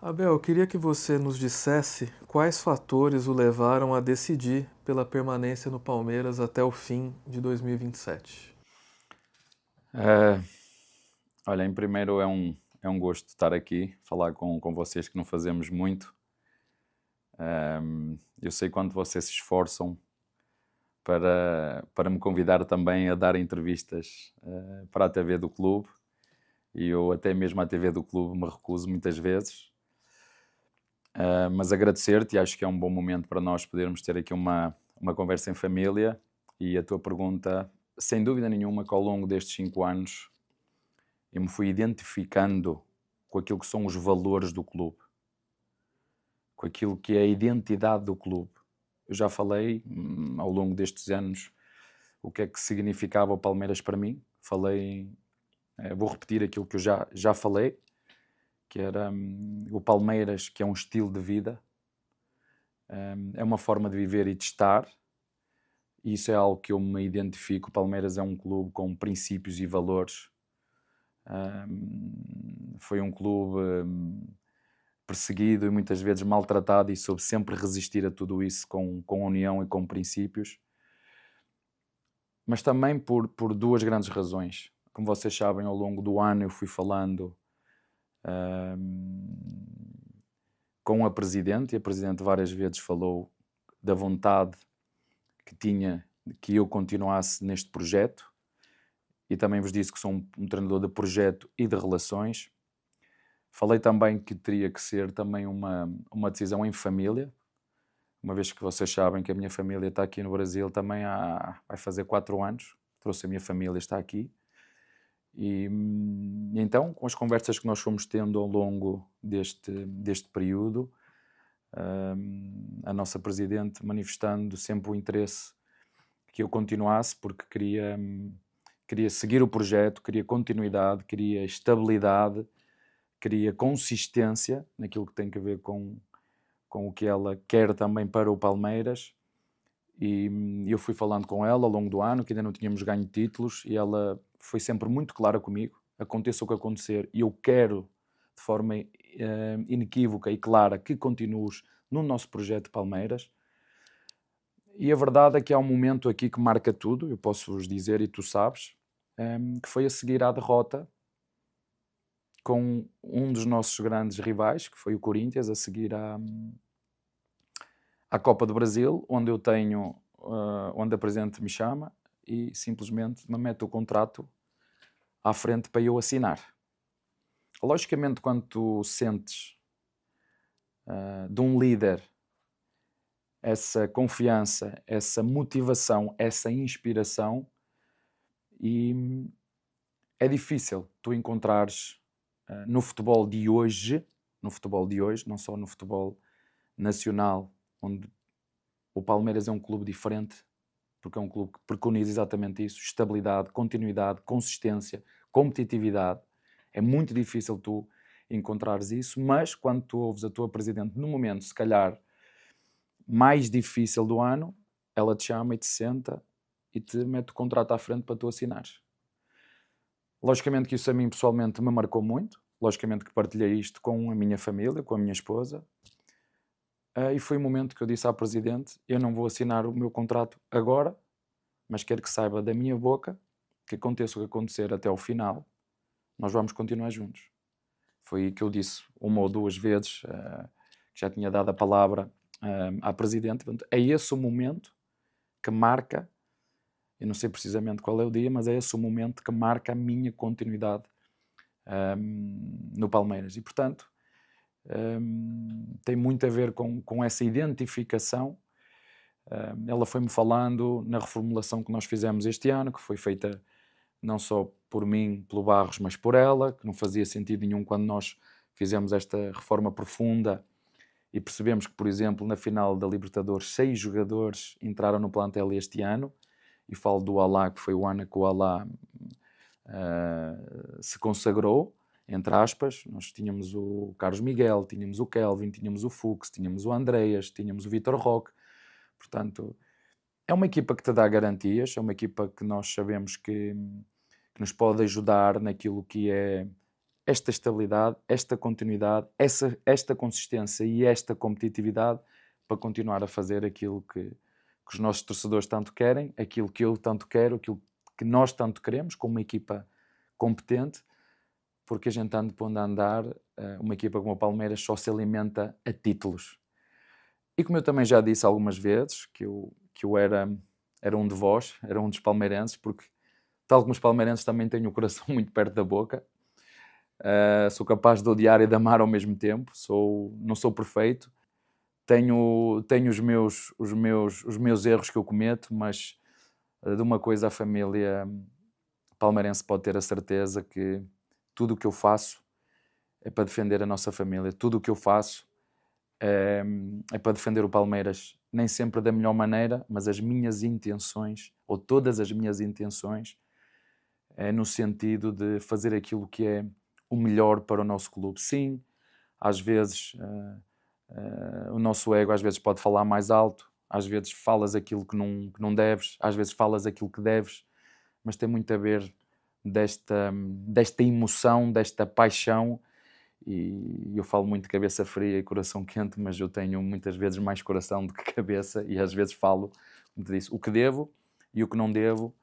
Abel, eu queria que você nos dissesse quais fatores o levaram a decidir pela permanência no Palmeiras até o fim de 2027. Eh, Olha, em primeiro é um gosto estar aqui, falar com vocês que não fazemos muito. Eu sei quanto vocês se esforçam para me convidar também a dar entrevistas para a TV do clube, e eu até mesmo à TV do clube me recuso muitas vezes. Mas agradecer-te, e acho que é um bom momento para nós podermos ter aqui uma conversa em família. E a tua pergunta, sem dúvida nenhuma, que ao longo destes 5 anos eu me fui identificando com aquilo que são os valores do clube, com aquilo que é a identidade do clube. Eu já falei ao longo destes anos o que é que significava o Palmeiras para mim. Falei, vou repetir aquilo que eu já falei, que era o Palmeiras, que é um estilo de vida, é uma forma de viver e de estar, e isso é algo que eu me identifico. O Palmeiras é um clube com princípios e valores. Foi um clube perseguido e muitas vezes maltratado, e soube sempre resistir a tudo isso com união e com princípios. Mas também por duas grandes razões. Como vocês sabem, ao longo do ano eu fui falando com a Presidente, e a Presidente várias vezes falou da vontade que tinha de que eu continuasse neste projeto, e também vos disse que sou um treinador de projeto e de relações. Falei também que teria que ser também uma decisão em família, uma vez que vocês sabem que a minha família está aqui no Brasil também vai fazer 4 anos. Trouxe a minha família, está aqui. E então, com as conversas que nós fomos tendo ao longo deste período, a nossa Presidente manifestando sempre o interesse que eu continuasse, porque queria seguir o projeto, queria continuidade, queria estabilidade, queria consistência naquilo que tem a ver com o que ela quer também para o Palmeiras. E eu fui falando com ela ao longo do ano, que ainda não tínhamos ganho títulos, e ela foi sempre muito clara comigo: aconteça o que acontecer, e eu quero de forma inequívoca e clara que continues no nosso projeto Palmeiras. E a verdade é que há um momento aqui que marca tudo, eu posso vos dizer, e tu sabes, que foi a seguir à derrota com um dos nossos grandes rivais, que foi o Corinthians, a seguir à Copa do Brasil, onde eu tenho, onde a Presidente me chama e simplesmente me mete o contrato à frente para eu assinar. Logicamente, quando tu sentes de um líder essa confiança, essa motivação, essa inspiração, e é difícil tu encontrares no futebol de hoje, não só no futebol nacional, onde o Palmeiras é um clube diferente, porque é um clube que preconiza exatamente isso: estabilidade, continuidade, consistência, competitividade. É muito difícil tu encontrares isso, mas quando tu ouves a tua Presidente no momento, se calhar, mais difícil do ano, ela te chama e te senta e te mete o contrato à frente para tu assinares. Logicamente que isso a mim pessoalmente me marcou muito, logicamente que partilhei isto com a minha família, com a minha esposa, e foi o momento que eu disse à Presidente: eu não vou assinar o meu contrato agora, mas quero que saiba da minha boca que aconteça o que acontecer até ao final, nós vamos continuar juntos. Foi aí que eu disse uma ou duas vezes, que já tinha dado a palavra à Presidente. Portanto, é esse o momento que marca, eu não sei precisamente qual é o dia, mas é esse o momento que marca a minha continuidade no Palmeiras. E, portanto, tem muito a ver com essa identificação. Ela foi-me falando na reformulação que nós fizemos este ano, que foi feita não só por mim, pelo Barros, mas por ela, que não fazia sentido nenhum quando nós fizemos esta reforma profunda e percebemos que, por exemplo, na final da Libertadores, 6 jogadores entraram no plantel este ano, e falo do Alá, que foi o ano que o Alá se consagrou, entre aspas. Nós tínhamos o Carlos Miguel, tínhamos o Kelvin, tínhamos o Fux, tínhamos o Andreas, tínhamos o Vitor Roque. Portanto, é uma equipa que te dá garantias, é uma equipa que nós sabemos que nos pode ajudar naquilo que é esta estabilidade, esta continuidade, esta consistência e esta competitividade para continuar a fazer aquilo que os nossos torcedores tanto querem, aquilo que eu tanto quero, aquilo que nós tanto queremos, como uma equipa competente, porque a gente anda por onde andar, uma equipa como o Palmeiras só se alimenta a títulos. E como eu também já disse algumas vezes, que eu era um de vós, era um dos palmeirenses, porque tal como os palmeirenses também tenho o coração muito perto da boca, sou capaz de odiar e de amar ao mesmo tempo, não sou perfeito, tenho os meus erros que eu cometo, mas de uma coisa a família palmeirense pode ter a certeza que tudo o que eu faço é para defender a nossa família, tudo o que eu faço é para defender o Palmeiras, nem sempre da melhor maneira, mas as minhas intenções, ou todas as minhas intenções, é no sentido de fazer aquilo que é o melhor para o nosso clube. Sim, às vezes o nosso ego às vezes pode falar mais alto, às vezes falas aquilo que não deves, às vezes falas aquilo que deves, mas tem muito a ver desta emoção, desta paixão. E eu falo muito de cabeça fria e coração quente, mas eu tenho muitas vezes mais coração do que cabeça e às vezes falo, como te disse, o que devo e o que não devo,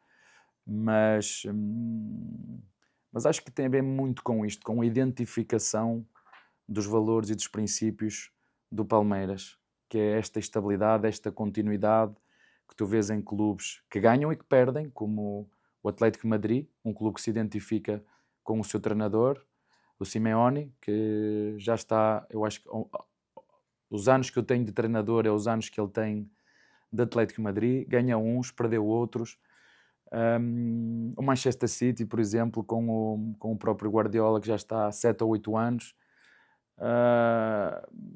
mas acho que tem a ver muito com isto, com a identificação dos valores e dos princípios do Palmeiras, que é esta estabilidade, esta continuidade que tu vês em clubes que ganham e que perdem, como o Atlético de Madrid, um clube que se identifica com o seu treinador, o Simeone, que já está, eu acho que os anos que eu tenho de treinador é os anos que ele tem de Atlético de Madrid, ganha uns, perdeu outros. O Manchester City, por exemplo, com o próprio Guardiola, que já está há 7 ou 8 anos.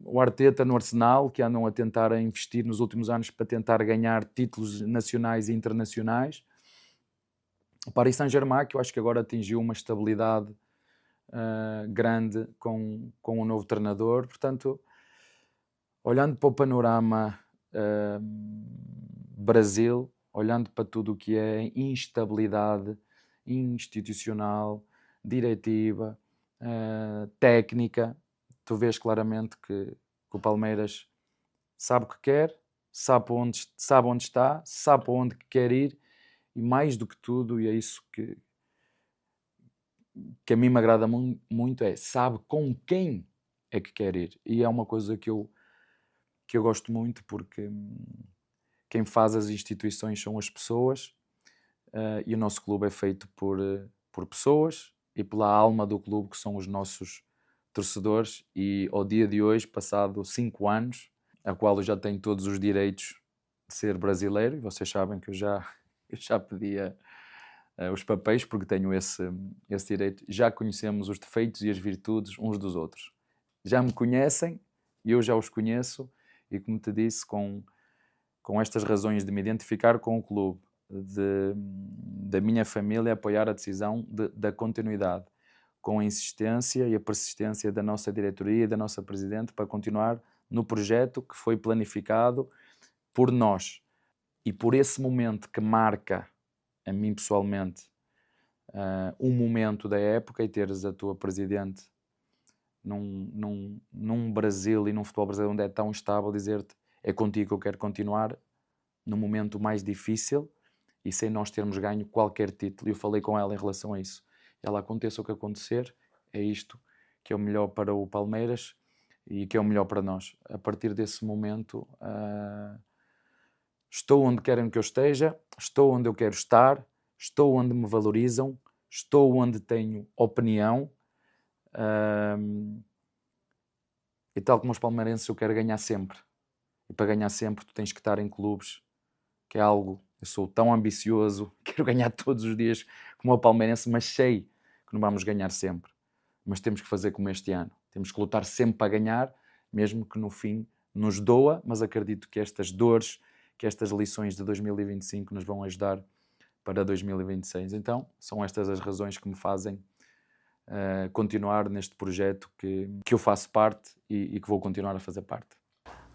O Arteta no Arsenal, que andam a tentar investir nos últimos anos para tentar ganhar títulos nacionais e internacionais. O Paris Saint-Germain, que eu acho que agora atingiu uma estabilidade grande com o novo treinador. Portanto, olhando para o panorama Brasil, olhando para tudo o que é instabilidade institucional, diretiva, técnica, tu vês claramente que o Palmeiras sabe o que quer, sabe onde está, sabe para onde quer ir, e mais do que tudo, e é isso que a mim me agrada muito, sabe com quem é que quer ir. E é uma coisa que eu gosto muito, porque quem faz as instituições são as pessoas, e o nosso clube é feito por pessoas e pela alma do clube, que são os nossos torcedores. E ao dia de hoje, passado 5 anos, a qual eu já tenho todos os direitos de ser brasileiro, e vocês sabem que eu já pedia os papéis, porque tenho esse direito. Já conhecemos os defeitos e as virtudes uns dos outros. Já me conhecem e eu já os conheço, e como te disse, com estas razões de me identificar com o clube, da minha família apoiar a decisão da continuidade, com a insistência e a persistência da nossa diretoria e da nossa presidente para continuar no projeto que foi planificado por nós. E por esse momento que marca, a mim pessoalmente, um momento da época, e teres a tua presidente num Brasil e num futebol brasileiro onde é tão estável, dizer-te, é contigo que eu quero continuar, no momento mais difícil e sem nós termos ganho qualquer título. E eu falei com ela em relação a isso. Ela, aconteça o que acontecer, é isto que é o melhor para o Palmeiras e que é o melhor para nós. A partir desse momento, estou onde querem que eu esteja, estou onde eu quero estar, estou onde me valorizam, estou onde tenho opinião, e tal como os palmeirenses, eu quero ganhar sempre. E para ganhar sempre tu tens que estar em clubes, que é algo, eu sou tão ambicioso, quero ganhar todos os dias como o palmeirense, mas sei que não vamos ganhar sempre. Mas temos que fazer como este ano, temos que lutar sempre para ganhar, mesmo que no fim nos doa, mas acredito que estas dores, que estas lições de 2025 nos vão ajudar para 2026. Então, são estas as razões que me fazem continuar neste projeto que eu faço parte e que vou continuar a fazer parte.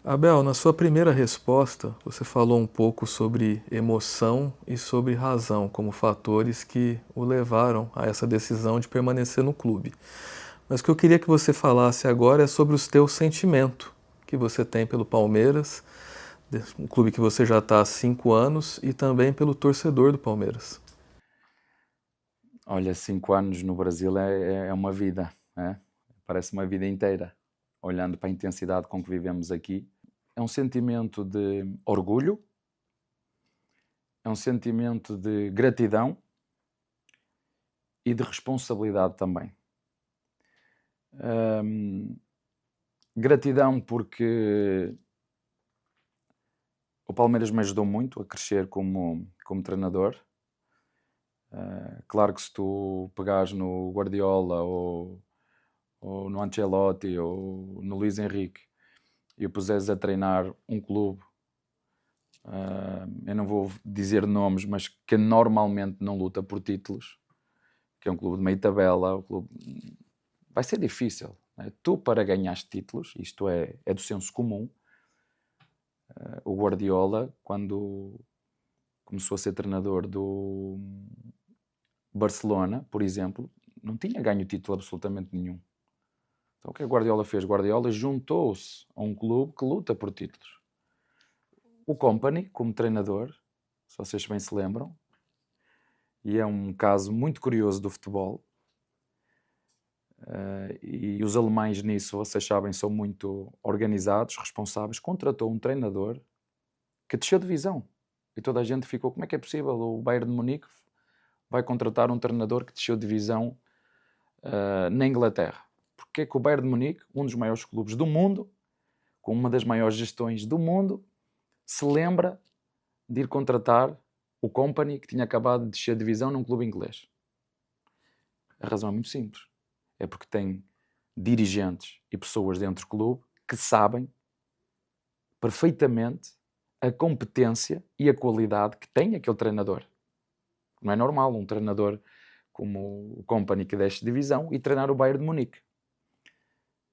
Abel, na sua primeira resposta, você falou um pouco sobre emoção e sobre razão como fatores que o levaram a essa decisão de permanecer no clube. Mas o que eu queria que você falasse agora é sobre os teus sentimentos que você tem pelo Palmeiras, um clube que você já está há 5 anos, e também pelo torcedor do Palmeiras. Olha, 5 anos no Brasil é uma vida, né? Parece uma vida inteira, olhando para a intensidade com que vivemos aqui. É um sentimento de orgulho, é um sentimento de gratidão e de responsabilidade também. Gratidão porque o Palmeiras me ajudou muito a crescer como treinador. Claro que se tu pegares no Guardiola ou no Ancelotti ou no Luís Henrique e o puseres a treinar um clube, eu não vou dizer nomes, mas que normalmente não luta por títulos, que é um clube de meio tabela, vai ser difícil. Né? Tu, para ganhar títulos, isto é do senso comum, o Guardiola, quando começou a ser treinador do Barcelona, por exemplo, não tinha ganho título absolutamente nenhum. Então o que a Guardiola fez? Guardiola juntou-se a um clube que luta por títulos. O Kompany, como treinador, se vocês bem se lembram, e é um caso muito curioso do futebol, e os alemães nisso, vocês sabem, são muito organizados, responsáveis, contratou um treinador que desceu de divisão. E toda a gente ficou, como é que é possível? O Bayern de Munique vai contratar um treinador que desceu de divisão na Inglaterra. Porque é que o Bayern de Munique, um dos maiores clubes do mundo, com uma das maiores gestões do mundo, se lembra de ir contratar o Kompany, que tinha acabado de descer de divisão num clube inglês? A razão é muito simples. É porque tem dirigentes e pessoas dentro do clube que sabem perfeitamente a competência e a qualidade que tem aquele treinador. Não é normal um treinador como o Kompany que desce de divisão e treinar o Bayern de Munique.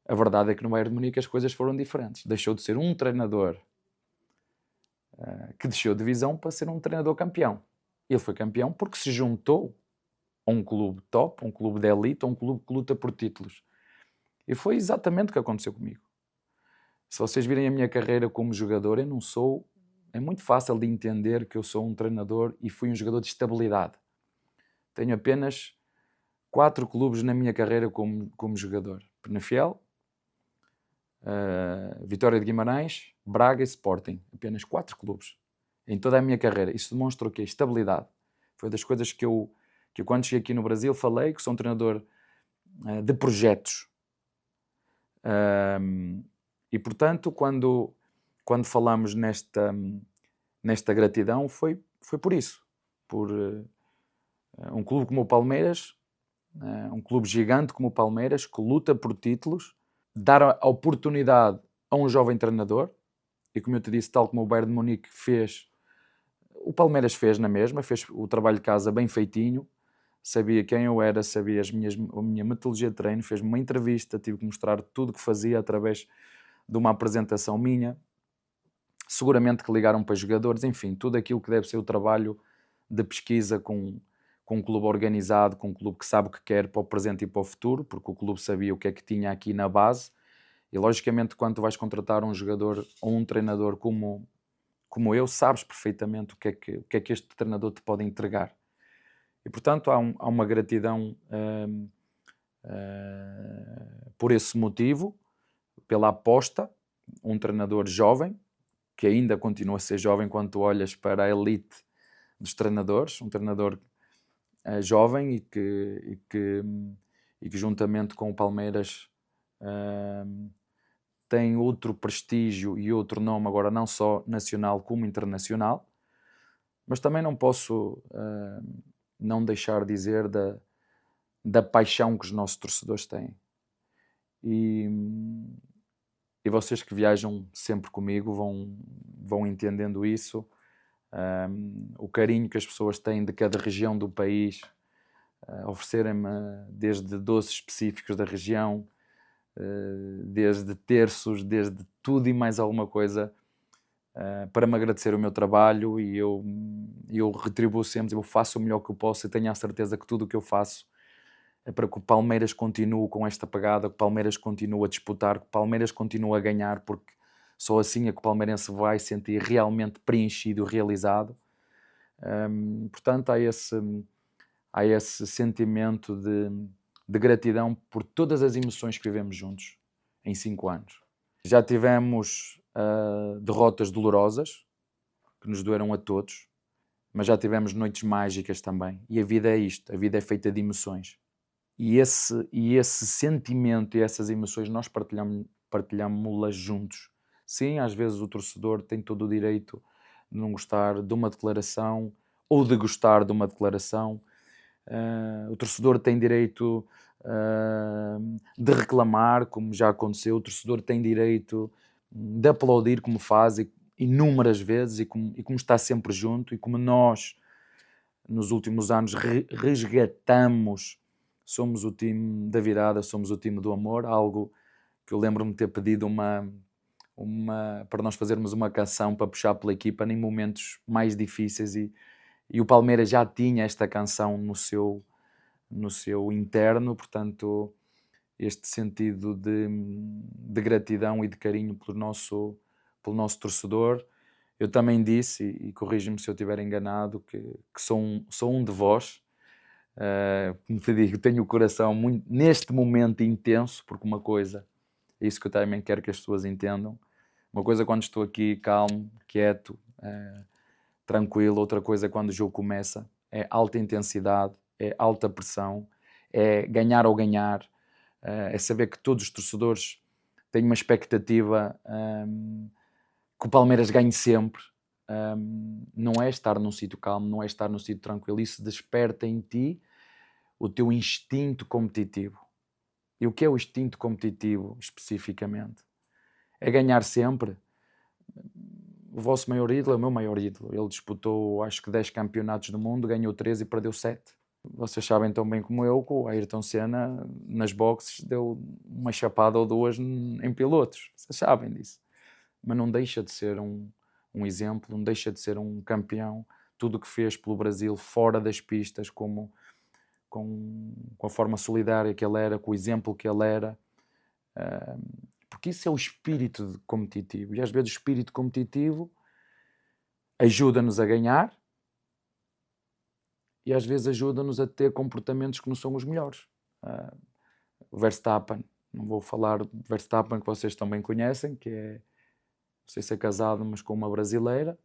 A verdade é que no Bayern de Munique as coisas foram diferentes. Deixou de ser um treinador que desceu de divisão para ser um treinador campeão. Ele foi campeão porque se juntou a um clube top, um clube de elite, a um clube que luta por títulos. E foi exatamente o que aconteceu comigo. Se vocês virem a minha carreira como jogador, eu não sou... É muito fácil de entender que eu sou um treinador e fui um jogador de estabilidade. Tenho apenas 4 clubes na minha carreira como jogador. Penafiel, Vitória de Guimarães, Braga e Sporting. Apenas 4 clubes em toda a minha carreira. Isso demonstra o quê? Estabilidade. Foi das coisas que eu quando cheguei aqui no Brasil falei, que sou um treinador de projetos. E portanto, quando falamos nesta gratidão, foi por isso. Por um clube como o Palmeiras, um clube gigante como o Palmeiras, que luta por títulos, dar a oportunidade a um jovem treinador, e como eu te disse, tal como o Bayern de Munique fez, o Palmeiras fez na mesma, fez o trabalho de casa bem feitinho, sabia quem eu era, sabia a minha metodologia de treino, fez-me uma entrevista, tive que mostrar tudo o que fazia através de uma apresentação minha, seguramente que ligaram para jogadores, enfim, tudo aquilo que deve ser o trabalho de pesquisa com um clube organizado, com um clube que sabe o que quer para o presente e para o futuro, porque o clube sabia o que é que tinha aqui na base, e logicamente quando tu vais contratar um jogador ou um treinador como eu, sabes perfeitamente o que é que este treinador te pode entregar. E portanto há uma gratidão por esse motivo, pela aposta, um treinador jovem, que ainda continua a ser jovem quando tu olhas para a elite dos treinadores, um treinador jovem e que juntamente com o Palmeiras tem outro prestígio e outro nome agora não só nacional como internacional, mas também não posso não deixar de dizer da paixão que os nossos torcedores têm. E vocês que viajam sempre comigo vão entendendo isso, o carinho que as pessoas têm de cada região do país, oferecerem-me desde doces específicos da região, desde terços, desde tudo e mais alguma coisa, para me agradecer o meu trabalho, e eu retribuo sempre, eu faço o melhor que eu posso e tenho a certeza que tudo o que eu faço é para que o Palmeiras continue com esta pegada, que o Palmeiras continue a disputar, que o Palmeiras continue a ganhar, porque só assim é que o palmeirense vai sentir realmente preenchido, realizado. Portanto, há esse sentimento de gratidão por todas as emoções que vivemos juntos em 5 anos. Já tivemos derrotas dolorosas, que nos doeram a todos, mas já tivemos noites mágicas também. E a vida é isto, a vida é feita de emoções. E esse sentimento e essas emoções nós partilhamos-las juntos. Sim, às vezes o torcedor tem todo o direito de não gostar de uma declaração ou de gostar de uma declaração. O torcedor tem direito de reclamar, como já aconteceu. O torcedor tem direito de aplaudir, como faz inúmeras vezes, e como está sempre junto, e como nós, nos últimos anos, resgatamos. Somos o time da virada, somos o time do amor, algo que eu lembro-me de ter pedido para nós fazermos uma canção para puxar pela equipa em momentos mais difíceis, e o Palmeiras já tinha esta canção no seu interno, portanto este sentido de gratidão e de carinho pelo nosso torcedor. Eu também disse, e corrige-me se eu estiver enganado, que sou um de vós. Como te digo, tenho o coração muito, neste momento, intenso, porque uma coisa, é isso que eu também quero que as pessoas entendam, uma coisa quando estou aqui calmo, quieto, tranquilo, outra coisa quando o jogo começa, é alta intensidade, é alta pressão, é ganhar ou ganhar, é saber que todos os torcedores têm uma expectativa que o Palmeiras ganhe sempre. Não é estar num sítio calmo, não é estar num sítio tranquilo, isso desperta em ti o teu instinto competitivo. E o que é o instinto competitivo, especificamente? É ganhar sempre. O vosso maior ídolo é o meu maior ídolo. Ele disputou, acho que 10 campeonatos do mundo, ganhou 3 e perdeu 7. Vocês sabem tão bem como eu que o Ayrton Senna, nas boxes, deu uma chapada ou duas em pilotos. Vocês sabem disso. Mas não deixa de ser um exemplo, não deixa de ser um campeão. Tudo o que fez pelo Brasil fora das pistas, com a forma solidária que ele era, com o exemplo que ele era, porque isso é o espírito competitivo, e às vezes o espírito competitivo ajuda-nos a ganhar e às vezes ajuda-nos a ter comportamentos que não são os melhores. O Verstappen, não vou falar do Verstappen, que vocês também conhecem, que é, não sei se é casado, mas com uma brasileira,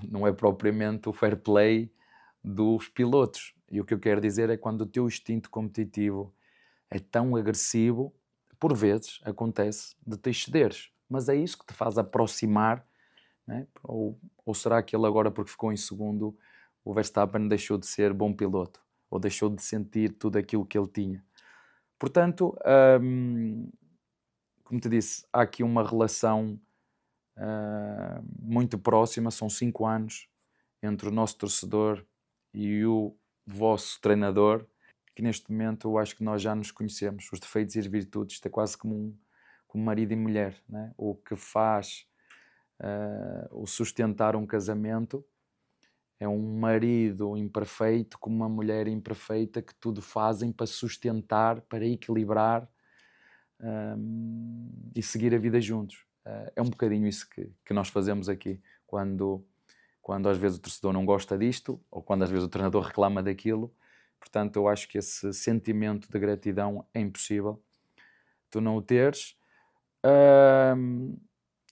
não é propriamente o fair play dos pilotos. E o que eu quero dizer é quando o teu instinto competitivo é tão agressivo, por vezes acontece de te excederes, mas é isso que te faz aproximar, né? Ou será que ele agora, porque ficou em segundo, o Verstappen deixou de ser bom piloto, ou deixou de sentir tudo aquilo que ele tinha? Portanto, como te disse, há aqui uma relação muito próxima, são 5 anos entre o nosso torcedor e o vosso treinador, que neste momento eu acho que nós já nos conhecemos, os defeitos e as virtudes. Isto é quase como marido e mulher, né? O que faz o sustentar um casamento é um marido imperfeito com uma mulher imperfeita, que tudo fazem para sustentar, para equilibrar e seguir a vida juntos. É um bocadinho isso que nós fazemos aqui, quando às vezes o torcedor não gosta disto, ou quando às vezes o treinador reclama daquilo. Portanto, eu acho que esse sentimento de gratidão é impossível tu não o teres.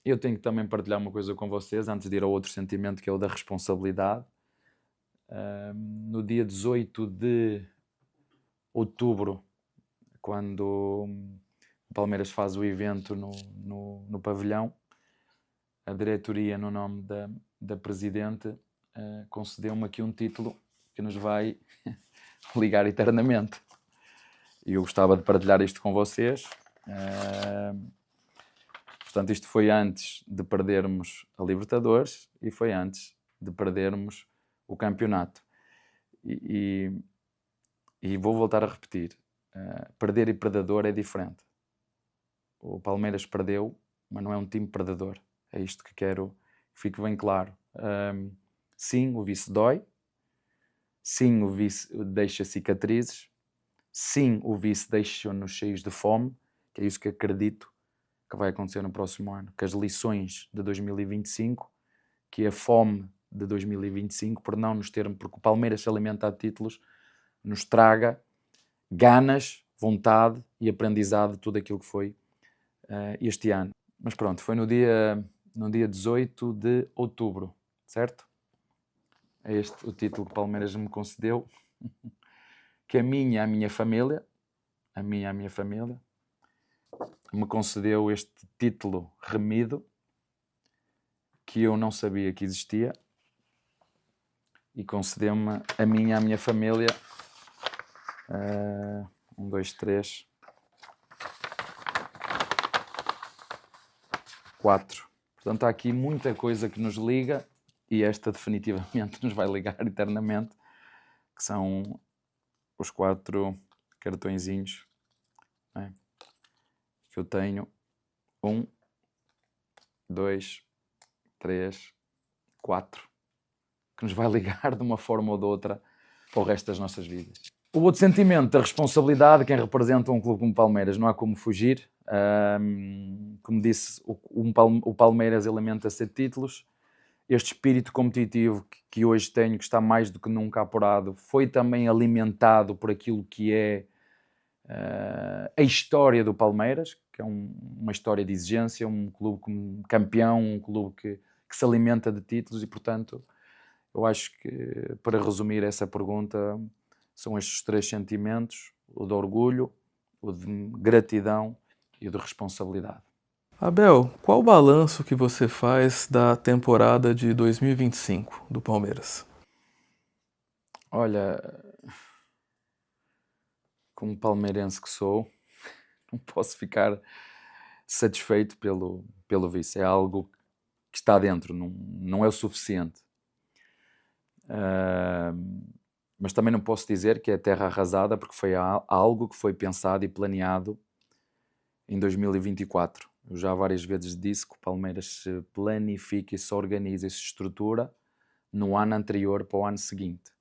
Eu tenho que também partilhar uma coisa com vocês, antes de ir ao outro sentimento, que é o da responsabilidade. No dia 18 de outubro, quando o Palmeiras faz o evento no pavilhão, a diretoria, no nome da presidente, concedeu-me aqui um título que nos vai ligar eternamente. E eu gostava de partilhar isto com vocês. Portanto, isto foi antes de perdermos a Libertadores e foi antes de perdermos o campeonato. E vou voltar a repetir. Perder e perdedor é diferente. O Palmeiras perdeu, mas não é um time perdedor. É isto que quero que fique bem claro. Sim, o vice dói. Sim, o vice deixa cicatrizes. Sim, o vice deixa-nos cheios de fome, que é isso que acredito que vai acontecer no próximo ano. Que as lições de 2025, que a fome de 2025, por não nos termos, porque o Palmeiras se alimenta de títulos, nos traga ganas, vontade e aprendizado de tudo aquilo que foi este ano. Mas pronto, foi no dia 18 de outubro, certo? É este o título que o Palmeiras me concedeu, que a minha família, me concedeu este título remido, que eu não sabia que existia, e concedeu-me a minha família, 1, 2, 3, 4. Portanto, há aqui muita coisa que nos liga, e esta definitivamente nos vai ligar eternamente, que são os 4 cartõezinhos, né, que eu tenho. 1, 2, 3, 4, que nos vai ligar de uma forma ou de outra para o resto das nossas vidas. O outro sentimento da responsabilidade, quem representa um clube como o Palmeiras, não há como fugir. Como disse, o Palmeiras alimenta-se de títulos. Este espírito competitivo que hoje tenho, que está mais do que nunca apurado, foi também alimentado por aquilo que é a história do Palmeiras, que é uma história de exigência, um clube como campeão, um clube que se alimenta de títulos, e portanto eu acho que, para resumir essa pergunta, são estes 3 sentimentos: o de orgulho, o de gratidão e o de responsabilidade. Abel, qual o balanço que você faz da temporada de 2025 do Palmeiras? Olha, como palmeirense que sou, não posso ficar satisfeito pelo vice. É algo que está dentro, não é o suficiente. Mas também não posso dizer que é terra arrasada, porque foi algo que foi pensado e planeado em 2024. Eu já várias vezes disse que o Palmeiras se planifica e se organiza e se estrutura no ano anterior para o ano seguinte.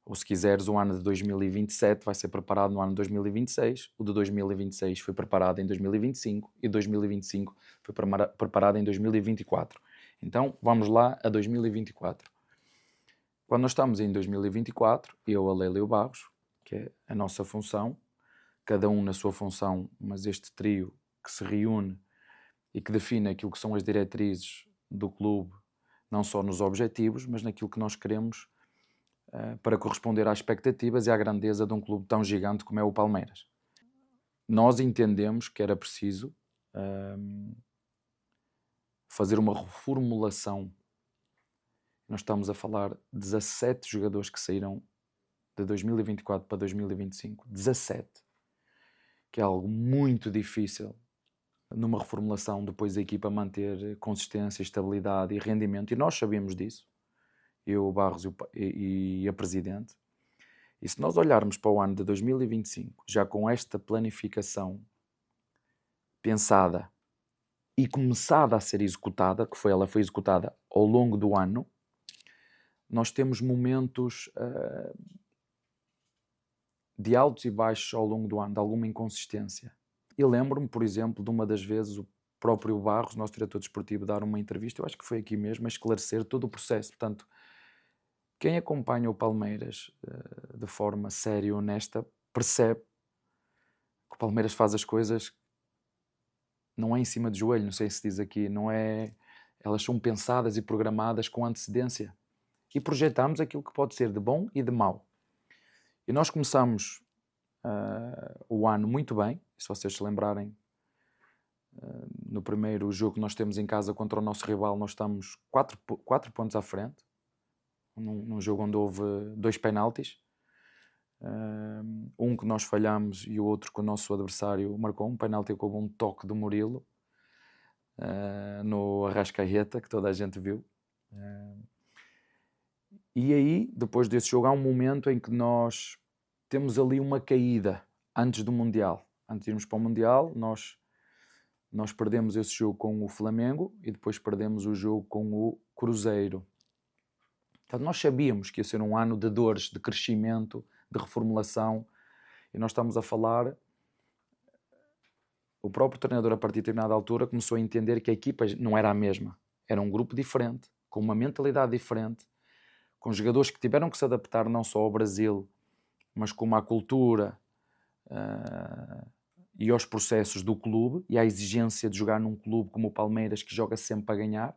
Ou, se quiseres, o ano de 2027 vai ser preparado no ano de 2026, o de 2026 foi preparado em 2025 e 2025 foi preparado em 2024. Então, vamos lá a 2024. Quando nós estamos em 2024, eu, a Leila e o Barros, que é a nossa função, cada um na sua função, mas este trio que se reúne e que define aquilo que são as diretrizes do clube, não só nos objetivos, mas naquilo que nós queremos para corresponder às expectativas e à grandeza de um clube tão gigante como é o Palmeiras. Nós entendemos que era preciso fazer uma reformulação. Nós estamos a falar de 17 jogadores que saíram de 2024 para 2025. 17. Que é algo muito difícil numa reformulação, depois a equipa manter consistência, estabilidade e rendimento. E nós sabemos disso. Eu, o Barros e a Presidente. E se nós olharmos para o ano de 2025, já com esta planificação pensada e começada a ser executada, ela foi executada ao longo do ano, nós temos momentos de altos e baixos ao longo do ano, de alguma inconsistência. Eu lembro-me, por exemplo, de uma das vezes o próprio Barros, nosso diretor desportivo, dar uma entrevista, eu acho que foi aqui mesmo, a esclarecer todo o processo. Portanto, quem acompanha o Palmeiras de forma séria e honesta percebe que o Palmeiras faz as coisas, não é em cima de joelho, não sei se diz aqui, não é, elas são pensadas e programadas com antecedência. E projetamos aquilo que pode ser de bom e de mau. E nós começamos o ano muito bem, se vocês se lembrarem, no primeiro jogo que nós temos em casa contra o nosso rival, nós estamos 4 pontos à frente, num jogo onde houve 2 penaltis, um que nós falhamos e o outro que o nosso adversário marcou, um penalti com um toque do Murilo, no Arrascaeta, que toda a gente viu. E aí, depois desse jogo, há um momento em que nós temos ali uma caída antes do Mundial. Antes de irmos para o Mundial, nós perdemos esse jogo com o Flamengo e depois perdemos o jogo com o Cruzeiro. Portanto, nós sabíamos que ia ser um ano de dores, de crescimento, de reformulação, e nós estamos a falar... O próprio treinador, a partir de determinada altura, começou a entender que a equipa não era a mesma. Era um grupo diferente, com uma mentalidade diferente, com jogadores que tiveram que se adaptar não só ao Brasil, mas como à cultura e aos processos do clube e à exigência de jogar num clube como o Palmeiras, que joga sempre para ganhar.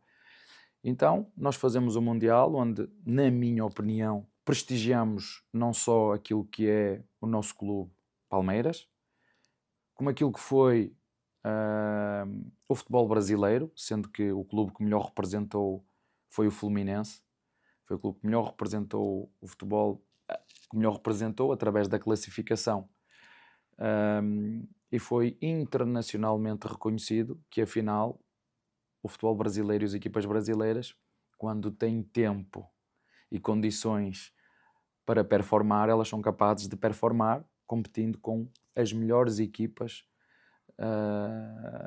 Então, nós fazemos um Mundial onde, na minha opinião, prestigiamos não só aquilo que é o nosso clube, Palmeiras, como aquilo que foi o futebol brasileiro, sendo que o clube que melhor representou foi o Fluminense. Foi o clube que melhor representou o futebol, que melhor representou através da classificação. E foi internacionalmente reconhecido que, afinal, o futebol brasileiro e as equipas brasileiras, quando têm tempo e condições para performar, elas são capazes de performar competindo com as melhores equipas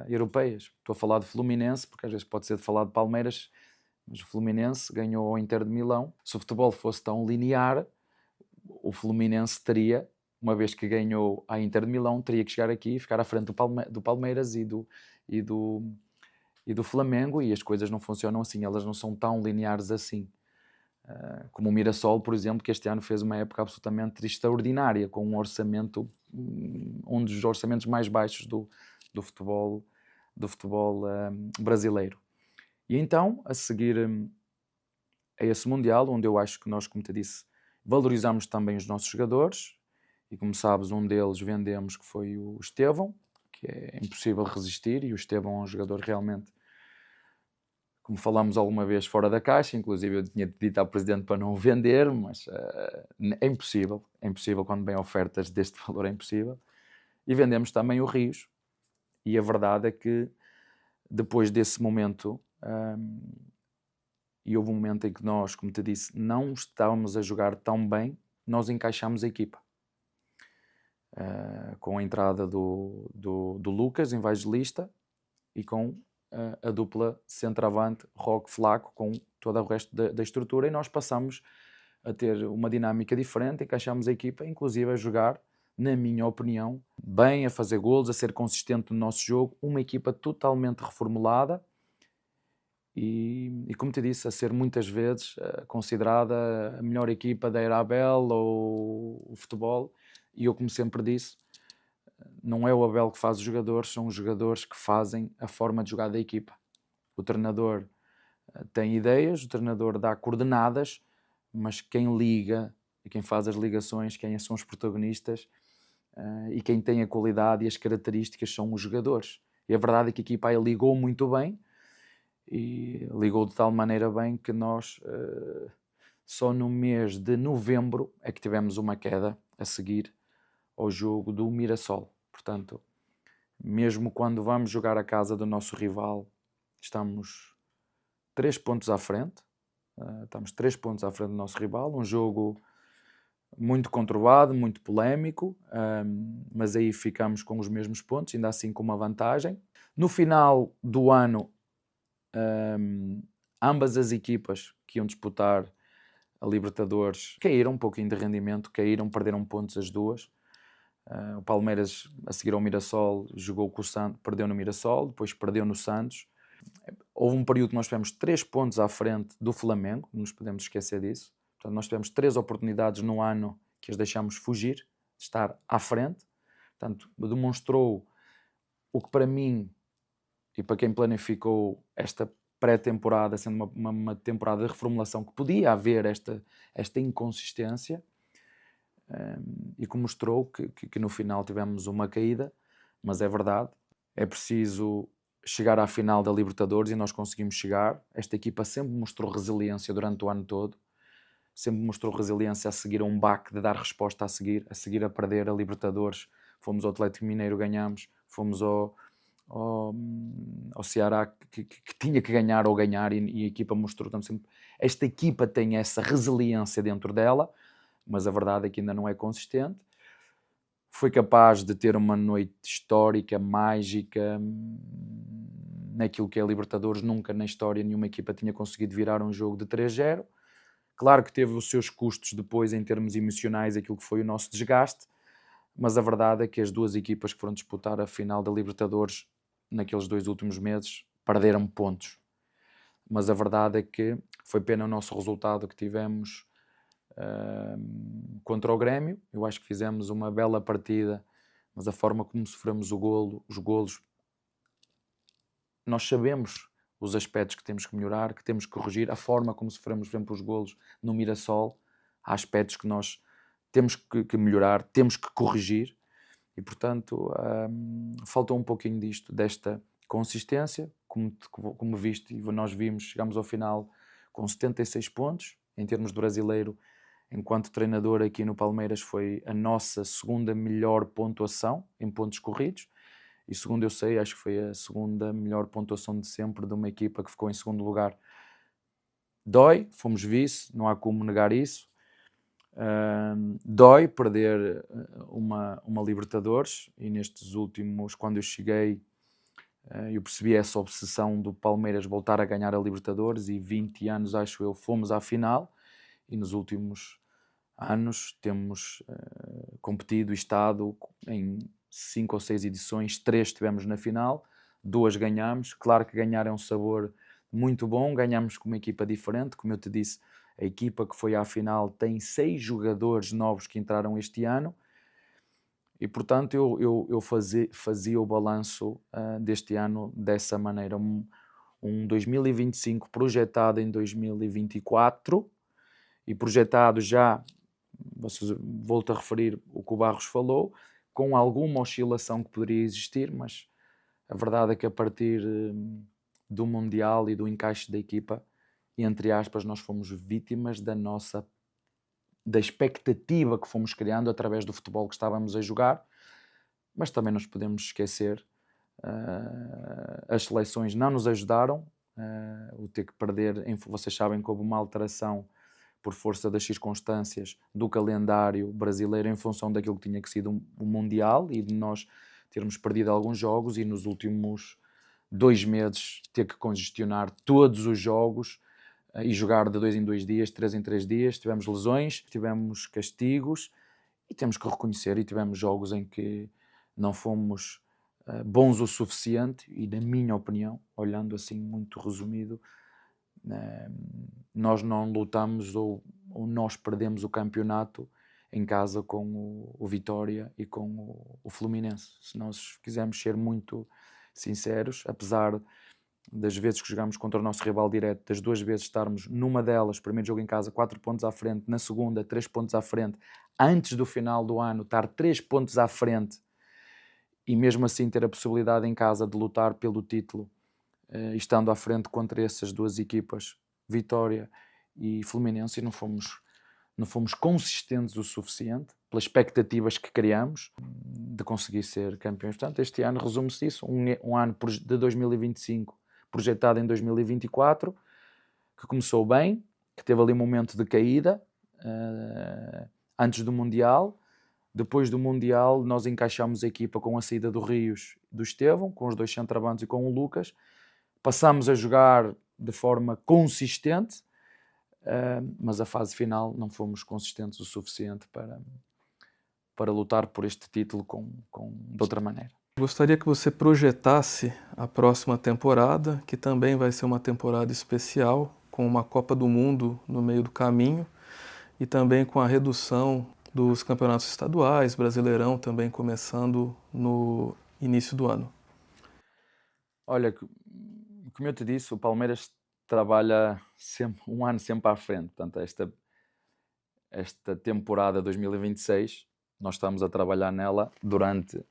europeias. Estou a falar de Fluminense, porque às vezes pode ser de falar de Palmeiras, mas o Fluminense ganhou ao Inter de Milão. Se o futebol fosse tão linear, o Fluminense teria, uma vez que ganhou a Inter de Milão, teria que chegar aqui e ficar à frente do Palmeiras e do Flamengo, e as coisas não funcionam assim, elas não são tão lineares assim. Como o Mirassol, por exemplo, que este ano fez uma época absolutamente extraordinária, com um orçamento, um dos orçamentos mais baixos do futebol brasileiro. E então, a seguir a esse Mundial, onde eu acho que nós, como te disse, valorizamos também os nossos jogadores, e como sabes, um deles vendemos, que foi o Estevão, que é impossível resistir, e o Estevão é um jogador realmente, como falámos alguma vez, fora da caixa. Inclusive eu tinha dito ao presidente para não o vender, mas é impossível quando vem ofertas deste valor, é impossível. E vendemos também o Rios, e a verdade é que depois desse momento, e houve um momento em que nós, como te disse, não estávamos a jogar tão bem, nós encaixámos a equipa. Com a entrada do Lucas, evangelista, e com a dupla centroavante, Roque Flaco, com todo o resto da estrutura, e nós passamos a ter uma dinâmica diferente, encaixámos a equipa, inclusive a jogar, na minha opinião, bem, a fazer golos, a ser consistente no nosso jogo, uma equipa totalmente reformulada, e como te disse, a ser muitas vezes considerada a melhor equipa da Era Abel ou o futebol. E eu, como sempre disse, não é o Abel que faz os jogadores, são os jogadores que fazem a forma de jogar da equipa. O treinador tem ideias, o treinador dá coordenadas, mas quem liga e quem faz as ligações, quem são os protagonistas e quem tem a qualidade e as características são os jogadores. E a verdade é que a equipa aí ligou muito bem, e ligou de tal maneira bem que nós só no mês de novembro é que tivemos uma queda a seguir ao jogo do Mirassol. Portanto, mesmo quando vamos jogar a casa do nosso rival, estamos 3 pontos à frente. Estamos 3 pontos à frente do nosso rival. Um jogo muito conturbado, muito polémico, mas aí ficamos com os mesmos pontos, ainda assim com uma vantagem. No final do ano, ambas as equipas que iam disputar a Libertadores caíram um pouquinho de rendimento, perderam pontos as duas. O Palmeiras, a seguir ao Mirassol, jogou com o Santos, perdeu no Mirassol, depois perdeu no Santos. Houve um período que nós tivemos 3 pontos à frente do Flamengo, não nos podemos esquecer disso. Portanto, nós tivemos 3 oportunidades no ano que as deixámos fugir, de estar à frente. Portanto, demonstrou o que para mim e para quem planificou esta pré-temporada, sendo uma temporada de reformulação, que podia haver esta inconsistência, e que mostrou que no final tivemos uma caída, mas é verdade, é preciso chegar à final da Libertadores e nós conseguimos chegar. Esta equipa sempre mostrou resiliência durante o ano todo, sempre mostrou resiliência a seguir a um baque de dar resposta a seguir a perder a Libertadores. Fomos ao Atlético Mineiro, ganhamos, fomos ao Ceará que tinha que ganhar ou ganhar, e a equipa mostrou sempre. Esta equipa tem essa resiliência dentro dela, mas a verdade é que ainda não é consistente. Foi capaz de ter uma noite histórica, mágica, naquilo que é a Libertadores. Nunca na história nenhuma equipa tinha conseguido virar um jogo de 3-0. Claro que teve os seus custos depois em termos emocionais, aquilo que foi o nosso desgaste, mas a verdade é que as duas equipas que foram disputar a final da Libertadores naqueles 2 últimos meses perderam pontos. Mas a verdade é que foi pena o nosso resultado que tivemos contra o Grêmio. Eu acho que fizemos uma bela partida, mas a forma como sofremos os golos, nós sabemos os aspectos que temos que melhorar, que temos que corrigir. A forma como sofremos, por exemplo, os golos no Mirassol, há aspectos que nós temos que melhorar, temos que corrigir. E, portanto, faltou um pouquinho desta consistência. Como viste, e nós vimos, chegamos ao final com 76 pontos. Em termos de brasileiro, enquanto treinador aqui no Palmeiras, foi a nossa segunda melhor pontuação em pontos corridos. E segundo eu sei, acho que foi a segunda melhor pontuação de sempre de uma equipa que ficou em segundo lugar. Dói, fomos vice, não há como negar isso. Dói perder uma Libertadores, e nestes últimos, quando eu cheguei, eu percebi essa obsessão do Palmeiras voltar a ganhar a Libertadores, e 20 anos, acho eu, fomos à final, e nos últimos anos temos competido e estado em 5 ou 6 edições, 3 estivemos na final, 2 ganhamos. Claro que ganhar é um sabor muito bom, ganhamos com uma equipa diferente, como eu te disse, a equipa que foi à final tem 6 jogadores novos que entraram este ano, e portanto eu fazia o balanço deste ano dessa maneira, um 2025 projetado em 2024, e projetado já, volto a referir o que o Barros falou, com alguma oscilação que poderia existir, mas a verdade é que a partir do Mundial e do encaixe da equipa, e entre aspas, nós fomos vítimas da expectativa que fomos criando através do futebol que estávamos a jogar, mas também nos podemos esquecer, as seleções não nos ajudaram, o ter que perder, vocês sabem que houve uma alteração por força das circunstâncias do calendário brasileiro em função daquilo que tinha que ser o Mundial, e de nós termos perdido alguns jogos, e nos últimos 2 meses ter que congestionar todos os jogos e jogar de 2 em 2 dias, 3 em 3 dias. Tivemos lesões, tivemos castigos, e temos que reconhecer, e tivemos jogos em que não fomos bons o suficiente, e na minha opinião, olhando assim muito resumido, nós não lutamos ou nós perdemos o campeonato em casa com o Vitória e com o Fluminense. Se nós quisermos ser muito sinceros, apesar das vezes que jogámos contra o nosso rival direto, das 2 vezes estarmos numa delas, primeiro jogo em casa, 4 pontos à frente, na segunda 3 pontos à frente, antes do final do ano estar 3 pontos à frente, e mesmo assim ter a possibilidade em casa de lutar pelo título, estando à frente contra essas 2 equipas, Vitória e Fluminense, e não fomos consistentes o suficiente pelas expectativas que criamos de conseguir ser campeões. Portanto, este ano resume-se isso, um ano de 2025 projetado em 2024, que começou bem, que teve ali um momento de caída antes do Mundial. Depois do Mundial, nós encaixámos a equipa com a saída do Rios, do Estevão, com os 2 centroavantes e com o Lucas. Passámos a jogar de forma consistente, mas a fase final não fomos consistentes o suficiente para lutar por este título de outra maneira. Gostaria que você projetasse a próxima temporada, que também vai ser uma temporada especial, com uma Copa do Mundo no meio do caminho, e também com a redução dos campeonatos estaduais, Brasileirão também começando no início do ano. Olha, como eu te disse, o Palmeiras trabalha sempre, um ano sempre à frente. Portanto, esta temporada 2026, nós estamos a trabalhar nela durante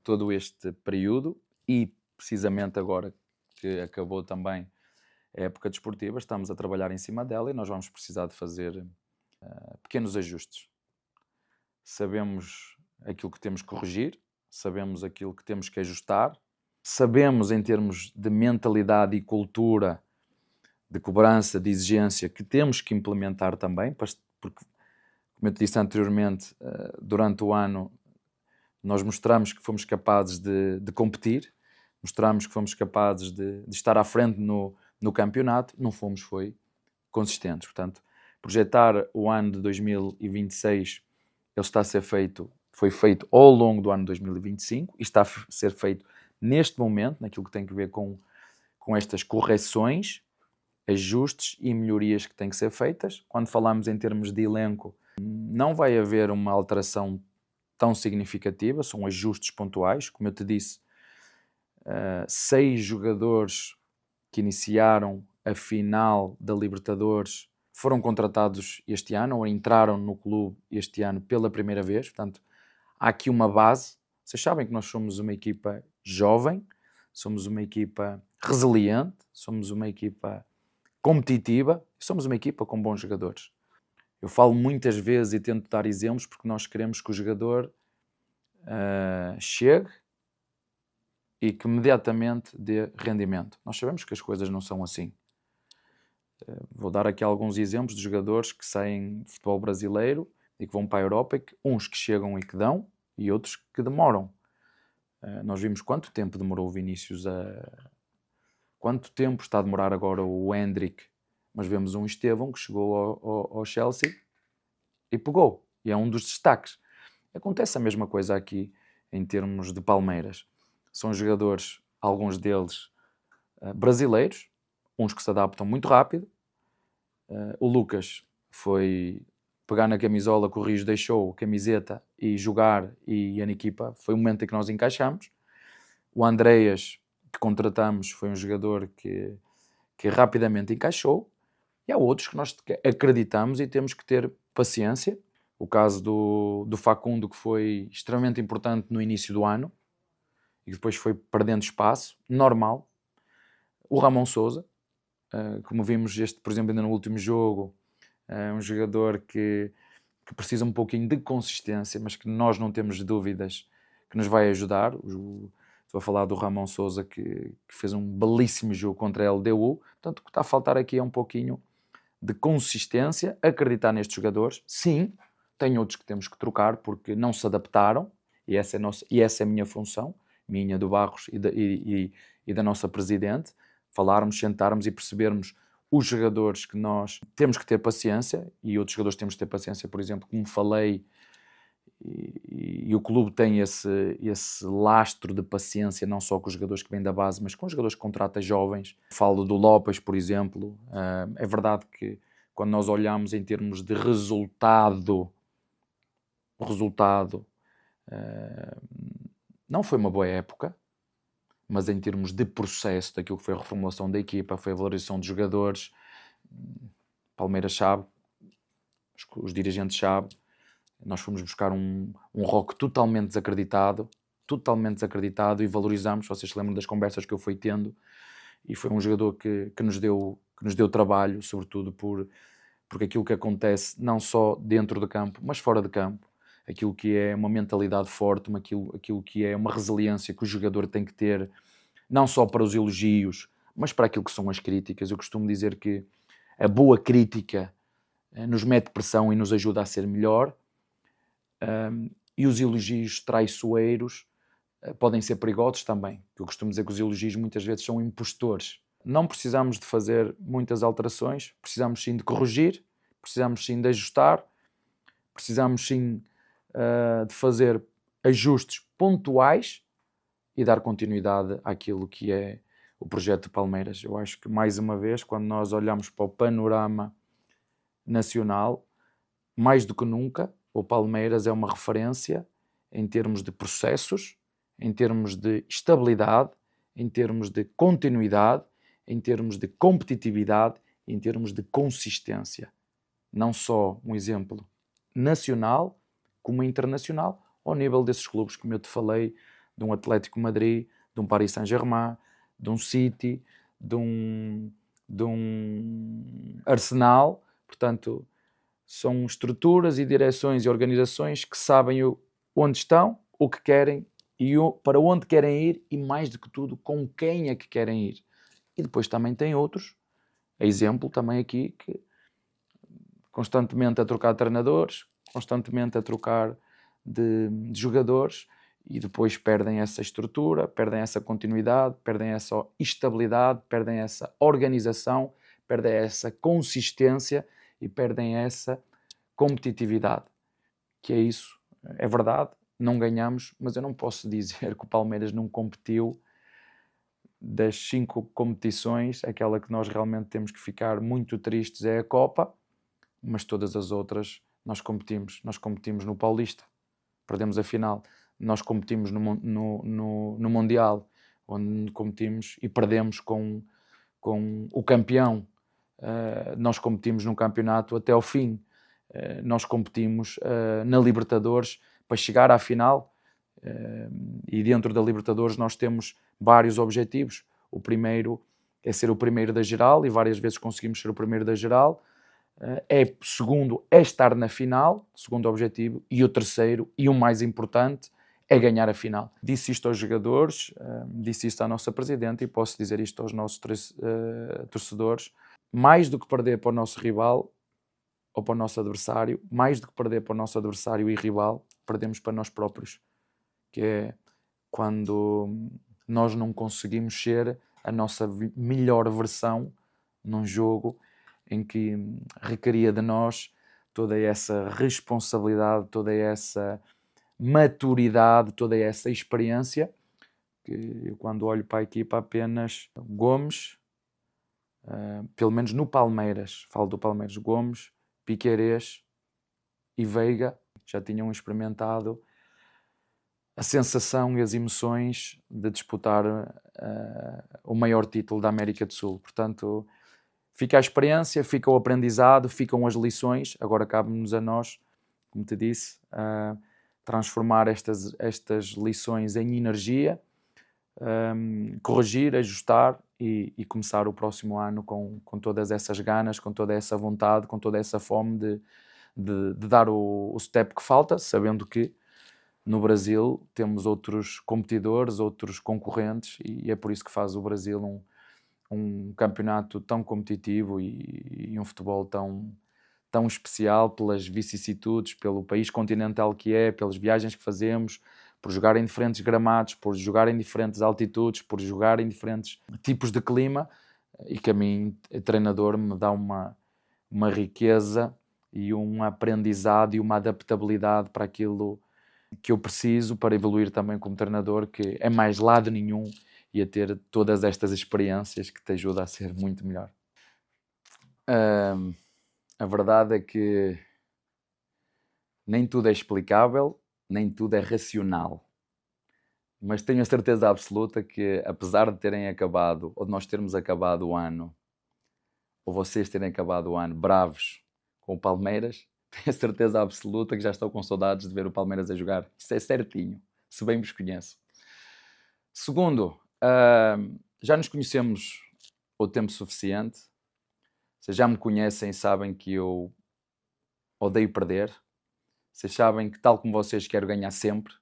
todo este período, e precisamente agora que acabou também a época desportiva, estamos a trabalhar em cima dela, e nós vamos precisar de fazer pequenos ajustes. Sabemos aquilo que temos que corrigir, sabemos aquilo que temos que ajustar, sabemos em termos de mentalidade e cultura, de cobrança, de exigência, que temos que implementar também, porque, como eu te disse anteriormente, durante o ano nós mostramos que fomos capazes de competir, mostramos que fomos capazes de estar à frente no campeonato, não fomos, foi consistentes. Portanto, projetar o ano de 2026, ele está a ser feito, foi feito ao longo do ano de 2025 e está a ser feito neste momento, naquilo que tem a ver com estas correções, ajustes e melhorias que têm que ser feitas. Quando falamos em termos de elenco, não vai haver uma alteração tão significativa, são ajustes pontuais. Como eu te disse, 6 jogadores que iniciaram a final da Libertadores foram contratados este ano, ou entraram no clube este ano pela primeira vez. Portanto, há aqui uma base. Vocês sabem que nós somos uma equipa jovem, somos uma equipa resiliente, somos uma equipa competitiva, somos uma equipa com bons jogadores. Eu falo muitas vezes e tento dar exemplos porque nós queremos que o jogador chegue e que imediatamente dê rendimento. Nós sabemos que as coisas não são assim. Vou dar aqui alguns exemplos de jogadores que saem de futebol brasileiro e que vão para a Europa, uns que chegam e que dão e outros que demoram. Nós vimos quanto tempo demorou o Vinícius quanto tempo está a demorar agora o Endrick, mas vemos um Estevão que chegou ao Chelsea e pegou, e é um dos destaques. Acontece a mesma coisa aqui em termos de Palmeiras. São jogadores, alguns deles brasileiros, uns que se adaptam muito rápido. O Lucas foi pegar na camisola que o Rios deixou, camiseta, e jogar, e a equipa, foi o momento em que nós encaixamos. O Andreas, que contratamos, foi um jogador que rapidamente encaixou, e há outros que nós acreditamos e temos que ter paciência. O caso do Facundo, que foi extremamente importante no início do ano e que depois foi perdendo espaço, normal. O Ramon Sousa, como vimos por exemplo, ainda no último jogo, um jogador que precisa um pouquinho de consistência, mas que nós não temos dúvidas que nos vai ajudar. Estou a falar do Ramon Sousa, que fez um belíssimo jogo contra a LDU. Portanto, o que está a faltar aqui é um pouquinho de consistência, acreditar nestes jogadores. Sim, tem outros que temos que trocar porque não se adaptaram, e essa é a minha função, minha, do Barros e da nossa presidente, falarmos, sentarmos e percebermos os jogadores que nós temos que ter paciência, e outros jogadores temos que ter paciência, por exemplo, como falei, e o clube tem esse lastro de paciência, não só com os jogadores que vêm da base, mas com os jogadores que contrata jovens. Falo do Lopes, por exemplo. É verdade que quando nós olhamos em termos de resultado, não foi uma boa época, mas em termos de processo, daquilo que foi a reformulação da equipa, foi a valorização de jogadores, Palmeiras sabe, os dirigentes sabem. Nós fomos buscar um Roque totalmente desacreditado e valorizamos. Vocês se lembram das conversas que eu fui tendo, e foi um jogador que nos deu trabalho, sobretudo porque aquilo que acontece não só dentro do campo, mas fora de campo, aquilo que é uma mentalidade forte, aquilo que é uma resiliência que o jogador tem que ter, não só para os elogios, mas para aquilo que são as críticas. Eu costumo dizer que a boa crítica nos mete pressão e nos ajuda a ser melhor. E os elogios traiçoeiros podem ser perigosos também. Eu costumo dizer que os elogios muitas vezes são impostores. Não precisamos de fazer muitas alterações, precisamos sim de corrigir, precisamos sim de ajustar, precisamos sim de fazer ajustes pontuais e dar continuidade àquilo que é o projeto de Palmeiras. Eu acho que, mais uma vez, quando nós olhamos para o panorama nacional, mais do que nunca, o Palmeiras é uma referência em termos de processos, em termos de estabilidade, em termos de continuidade, em termos de competitividade, em termos de consistência. Não só um exemplo nacional, como internacional, ao nível desses clubes, como eu te falei, de um Atlético Madrid, de um Paris Saint-Germain, de um City, de um Arsenal. Portanto, são estruturas e direções e organizações que sabem onde estão, o que querem e para onde querem ir, e mais do que tudo, com quem é que querem ir. E depois também tem outros, exemplo também aqui, que constantemente a trocar de treinadores, constantemente a trocar de jogadores, e depois perdem essa estrutura, perdem essa continuidade, perdem essa estabilidade, perdem essa organização, perdem essa consistência, e perdem essa competitividade, que é isso, é verdade, não ganhamos, mas eu não posso dizer que o Palmeiras não competiu das 5 competições, aquela que nós realmente temos que ficar muito tristes é a Copa, mas todas as outras nós competimos no Paulista, perdemos a final, nós competimos no Mundial, onde competimos e perdemos com o campeão, nós competimos no campeonato até ao fim, nós competimos na Libertadores para chegar à final, e dentro da Libertadores nós temos vários objetivos. O primeiro é ser o primeiro da geral, e várias vezes conseguimos ser o primeiro da geral. O segundo é estar na final, segundo objetivo, e o terceiro, e o mais importante, é ganhar a final. Disse isto aos jogadores, disse isto à nossa presidente, e posso dizer isto aos nossos torcedores: mais do que perder para o nosso rival ou para o nosso adversário, mais do que perder para o nosso adversário e rival, perdemos para nós próprios, que é quando nós não conseguimos ser a nossa melhor versão num jogo em que requeria de nós toda essa responsabilidade, toda essa maturidade, toda essa experiência, que eu, quando olho para a equipa, apenas Gomes, pelo menos no Palmeiras, falo do Palmeiras, Gomes, Piquerez e Veiga já tinham experimentado a sensação e as emoções de disputar o maior título da América do Sul. Portanto, fica a experiência, fica o aprendizado, ficam as lições. Agora cabe-nos a nós, como te disse, transformar estas lições em energia, corrigir, ajustar e começar o próximo ano com todas essas ganas, com toda essa vontade, com toda essa fome de dar o step que falta, sabendo que no Brasil temos outros competidores, outros concorrentes, e é por isso que faz o Brasil um campeonato tão competitivo e um futebol tão especial, pelas vicissitudes, pelo país continental que é, pelas viagens que fazemos, por jogar em diferentes gramados, por jogar em diferentes altitudes, por jogar em diferentes tipos de clima, e que a mim, treinador, me dá uma riqueza e um aprendizado e uma adaptabilidade para aquilo que eu preciso para evoluir também como treinador, que é mais lado nenhum, e a ter todas estas experiências que te ajuda a ser muito melhor. A verdade é que nem tudo é explicável, nem tudo é racional. Mas tenho a certeza absoluta que, apesar de terem acabado, ou de nós termos acabado o ano, ou vocês terem acabado o ano bravos com o Palmeiras, tenho a certeza absoluta que já estou com saudades de ver o Palmeiras a jogar. Isso é certinho, se bem vos conheço. Segundo, já nos conhecemos o tempo suficiente. Vocês já me conhecem e sabem que eu odeio perder. Vocês sabem que, tal como vocês, quero ganhar sempre.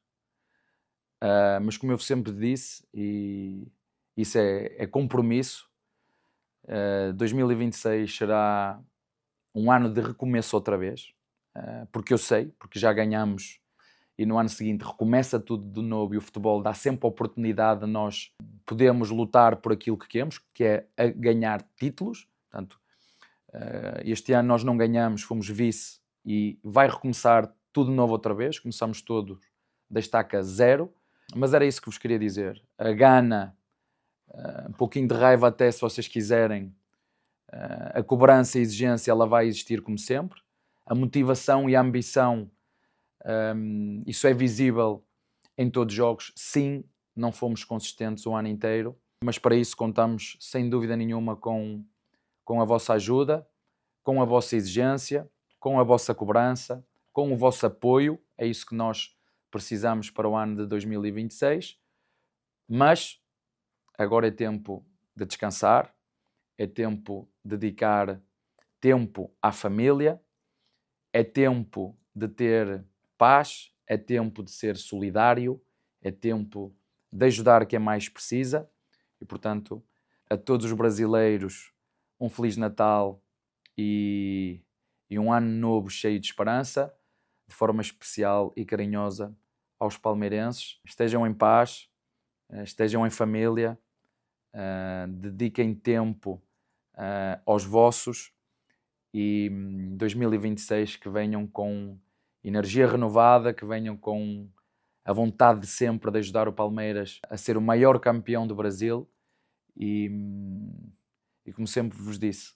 Mas como eu sempre disse, e isso é compromisso, 2026 será um ano de recomeço outra vez, porque eu sei, porque já ganhamos, e no ano seguinte recomeça tudo de novo, e o futebol dá sempre a oportunidade de nós podermos lutar por aquilo que queremos, que é ganhar títulos. Portanto, este ano nós não ganhamos, fomos vice, e vai recomeçar tudo de novo outra vez, começamos todos da estaca zero. Mas era isso que vos queria dizer. A gana, um pouquinho de raiva até, se vocês quiserem, a cobrança e a exigência, ela vai existir como sempre. A motivação e a ambição, isso é visível em todos os jogos. Sim, não fomos consistentes o ano inteiro, mas para isso contamos sem dúvida nenhuma com a vossa ajuda, com a vossa exigência, com a vossa cobrança, com o vosso apoio. É isso que nós precisamos para o ano de 2026, mas agora é tempo de descansar, é tempo de dedicar tempo à família, é tempo de ter paz, é tempo de ser solidário, é tempo de ajudar quem mais precisa. E, portanto, a todos os brasileiros, um Feliz Natal e um ano novo cheio de esperança, de forma especial e carinhosa aos palmeirenses. Estejam em paz, estejam em família, dediquem tempo aos vossos, e 2026 que venham com energia renovada, que venham com a vontade de sempre de ajudar o Palmeiras a ser o maior campeão do Brasil e como sempre vos disse,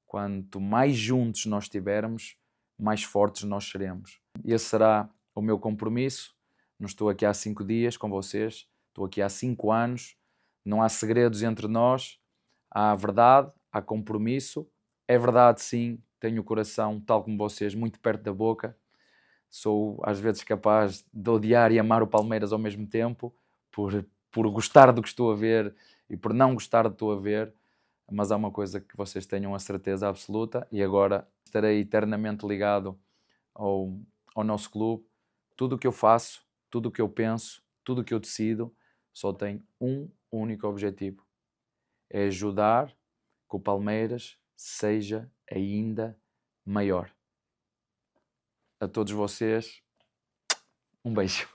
quanto mais juntos nós estivermos, mais fortes nós seremos. Esse será o meu compromisso. Não estou aqui há 5 dias com vocês, estou aqui há 5 anos, não há segredos entre nós, há verdade, há compromisso. É verdade, sim, tenho o coração, tal como vocês, muito perto da boca. Sou, às vezes, capaz de odiar e amar o Palmeiras ao mesmo tempo, por gostar do que estou a ver e por não gostar do que estou a ver. Mas há uma coisa que vocês tenham a certeza absoluta, e agora estarei eternamente ligado ao nosso clube. Tudo o que eu faço, tudo o que eu penso, tudo o que eu decido, só tem um único objetivo. É ajudar que o Palmeiras seja ainda maior. A todos vocês, um beijo.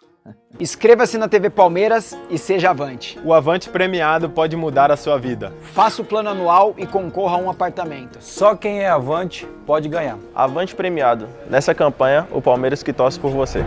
Inscreva-se na TV Palmeiras e seja Avante. O Avante premiado pode mudar a sua vida. Faça o plano anual e concorra a um apartamento. Só quem é Avante pode ganhar. Avante premiado. Nessa campanha, o Palmeiras que torce por você.